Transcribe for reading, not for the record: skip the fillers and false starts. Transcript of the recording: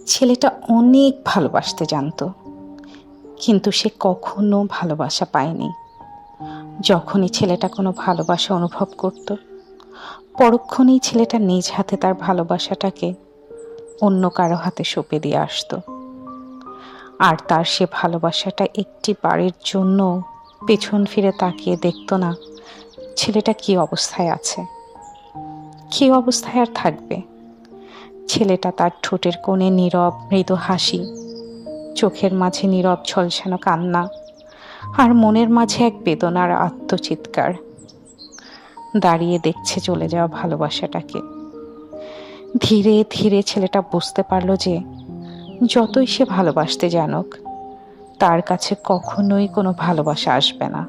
ছেলেটা অনেক ভালোবাসতে জানত, কিন্তু সে কখনো ভালোবাসা পায়নি। যখনই ছেলেটা কোনো ভালোবাসা অনুভব করত, পরক্ষণেই ছেলেটা নিজ হাতে তার ভালোবাসাটাকে অন্য কারো হাতে সঁপে দিয়ে আসতো। আর তার সে ভালোবাসাটা একটি বারের জন্য পেছন ফিরে তাকিয়ে দেখতো না ছেলেটা কী অবস্থায় আছে, কী অবস্থায় আর থাকবে। ছেলেটা তার ঠোঁটের কোণে নীরব মৃদু হাসি, চোখের মাঝে নীরব ঝলসানো কান্না, আর মনের মাঝে এক বেদনার আত্মচিৎকার। দাঁড়িয়ে দেখছে চলে যাওয়া ভালোবাসাটাকে। ধীরে ধীরে ছেলেটা বুঝতে পারল যে যতই সে ভালোবাসতে জানুক, তার কাছে কখনোই কোনো ভালোবাসা আসবে না।